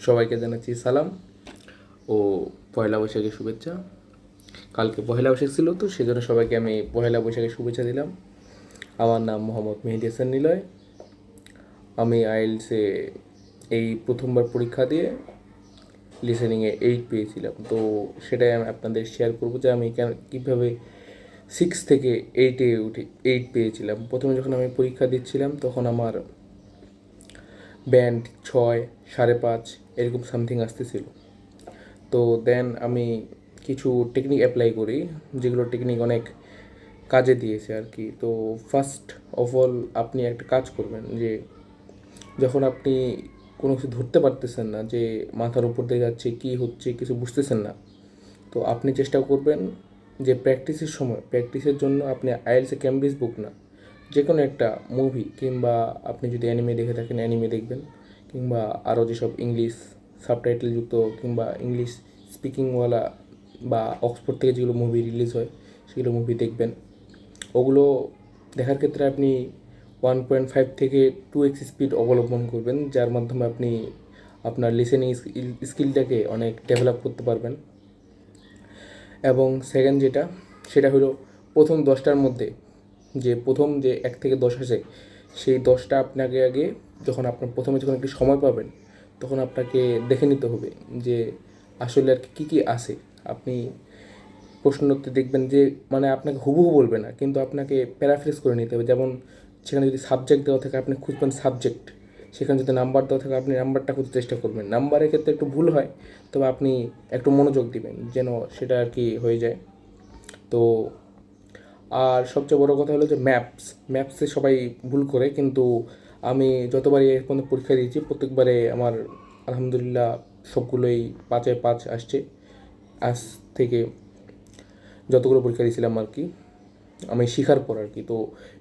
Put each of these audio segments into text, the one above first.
সবাইকে জানাচ্ছি সালাম ও পয়লা বৈশাখের শুভেচ্ছা। কালকে পয়লা বৈশাখ ছিল, তো সেজন্য সবাইকে আমি পয়লা বৈশাখের শুভেচ্ছা দিলাম। আমার নাম মোহাম্মদ মেহেদি হাসান নিলয়। আমি আইএলসে এই প্রথমবার পরীক্ষা দিয়ে লিসেনিংয়ে 8 পেয়েছিলাম। তো সেটাই আমি আপনাদের শেয়ার করবো যে আমি কীভাবে 6 থেকে 8 পেয়েছিলাম। প্রথমে যখন আমি পরীক্ষা দিচ্ছিলাম তখন আমার ব্যান্ড 6, 5.5 এরকম সামথিং আসতেছিল। তো দেন আমি কিছু টেকনিক অ্যাপ্লাই করি, যেগুলো টেকনিক অনেক কাজে দিয়েছে আর কি। তো ফার্স্ট অফ অল আপনি একটা কাজ করবেন যে যখন আপনি কোনো কিছু ধরতে পারতেছেন না, যে মাথার উপর দিয়ে যাচ্ছে কী হচ্ছে কিছু বুঝতেছেন না, তো আপনি চেষ্টা করবেন যে প্র্যাকটিসের জন্য আপনি আইএলসে ক্যামব্রিজ বুক না, যে কোনো একটা মুভি, কিংবা আপনি যদি অ্যানিমে দেখে থাকেন অ্যানিমে দেখবেন, কিংবা আরও যেসব ইংলিশ সাবটাইটেলযুক্ত কিংবা ইংলিশ স্পিকিংওয়ালা বা অক্সফোর্ড থেকে যেগুলো মুভি রিলিজ হয় সেগুলো মুভি দেখবেন। ওগুলো দেখার ক্ষেত্রে আপনি 1.5 থেকে 2x স্পিড অবলম্বন করবেন, যার মাধ্যমে আপনি আপনার লিসেনিং স্কিলটাকে অনেক ডেভেলপ করতে পারবেন। এবং সেকেন্ড সেটা হলো প্রথম 10টার মধ্যে প্রথম যে 1 থেকে 10 আছে, সেই 10টা আপনাকে আগে আপনার প্রথমে যখন একটু সময় পাবেন তখন আপনাকে দেখে নিতে হবে যে আসলে আর কী কী আছে। আপনি প্রশ্নোত্তর দেখবেন যে মানে আপনাকে হুবহু বলবে না, কিন্তু আপনাকে প্যারাফ্রেজ করে নিতে হবে। যেমন সেখানে যদি সাবজেক্ট দেওয়া থাকে আপনি খুঁজবেন সাবজেক্ট, সেখানে যদি নাম্বার দেওয়া থাকে আপনি নাম্বারটা খুঁজতে চেষ্টা করবেন। নাম্বারের ক্ষেত্রে একটু ভুল হয়, তবে আপনি একটু মনোযোগ দিবেন যেন সেটা আর কি হয়ে যায়। তো আর সবচেয়ে বড় কথা হলো যে ম্যাপসে সবাই ভুল করে, কিন্তু আমি যতবারই এর পর্যন্ত পরীক্ষা দিয়েছি প্রত্যেকবারে আমার আলহামদুলিল্লাহ সবগুলোই 5-এ 5 আসছে। আজ থেকে যতগুলো পরীক্ষা দিয়েছিলাম আর কি আমি শেখার পর আর কি। তো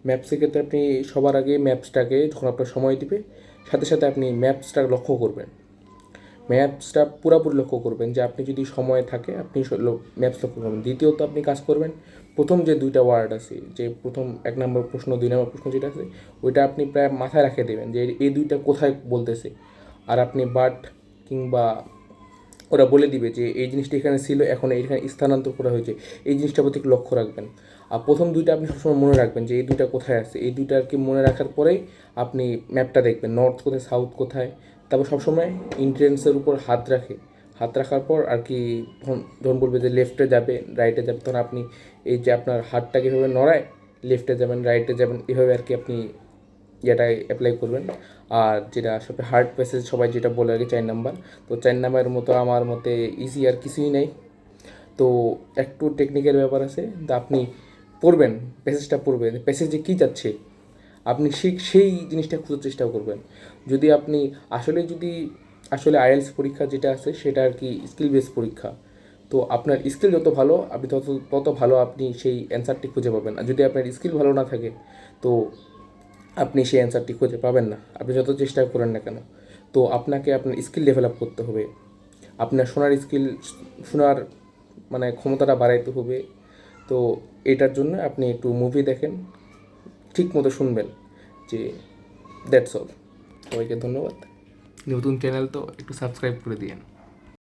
ম্যাপসের ক্ষেত্রে আপনি সবার আগে ম্যাপসটাকে যখন আপনার সময় দিবে সাথে সাথে আপনি ম্যাপসটা লক্ষ্য করবেন, ম্যাপসটা পুরোপুরি লক্ষ্য করবেন যে আপনি যদি সময় থাকে আপনি ম্যাপস লক্ষ্য করবেন। দ্বিতীয়ত আপনি কাজ করবেন প্রথম যে 2টা ওয়ার্ড আছে, যে প্রথম 1 নম্বর প্রশ্ন 2 নম্বর প্রশ্ন যেটা আছে ওইটা আপনি প্রায় মাথায় রাখে দেবেন যে এই 2টা কোথায় বলতেছে। আর আপনি বাট কিংবা ওরা বলে দিবে যে এই জিনিসটা এখানে ছিল এখন এইখানে স্থানান্তর করা হয়েছে, এই জিনিসটার প্রতি একটু লক্ষ্য রাখবেন। আর প্রথম 2টা আপনি সবসময় মনে রাখবেন যে এই 2টা কোথায় আছে, এই 2টা আর কি মনে রাখার পরেই আপনি ম্যাপটা দেখবেন নর্থ কোথায় সাউথ কোথায়। তারপর সবসময় ইন্ট্রেন্সের উপর হাত রাখার পর আর কি যখন বলবে যে লেফটে যাবে রাইটে যাবে, তখন আপনি এই যে আপনার হাতটা কীভাবে নড়ায় লেফটে যাবেন রাইটে যাবেন এভাবে আর কি আপনি যেটা অ্যাপ্লাই করবেন। আর যেটা সবচেয়ে হার্ড প্যাসেজ সবাই যেটা বলে আর কি 4 নাম্বার, তো 4 নাম্বারের মতো আমার মতে ইজি আর কিছুই নেই। তো একটু টেকনিকের ব্যাপার আছে, তো আপনি পড়বেন, প্যাসেজে কী যাচ্ছে আপনি সেই জিনিসটা খোঁজার চেষ্টা করবেন। যদি আপনি আসলে আইএলস পরীক্ষা যেটা আছে সেটা আর কি স্কিল বেস পরীক্ষা। তো আপনার স্কিল যত ভালো আপনি তত ভালো আপনি সেই অ্যান্সারটি খুঁজে পাবেন। আর যদি আপনার স্কিল ভালো না থাকে তো আপনি সেই অ্যান্সারটি খুঁজে পাবেন না, আপনি যত চেষ্টা করেন না কেন। তো আপনাকে আপনার স্কিল ডেভেলপ করতে হবে, আপনার শোনার মানে ক্ষমতাটা বাড়াইতে হবে। তো এটার জন্য আপনি একটু মুভি দেখেন, ঠিক মতো শুনবেন, যে দ্যাটস অল। সবাইকে ধন্যবাদ। নতুন চ্যানেল তো একটু সাবস্ক্রাইব করে দিয়েন।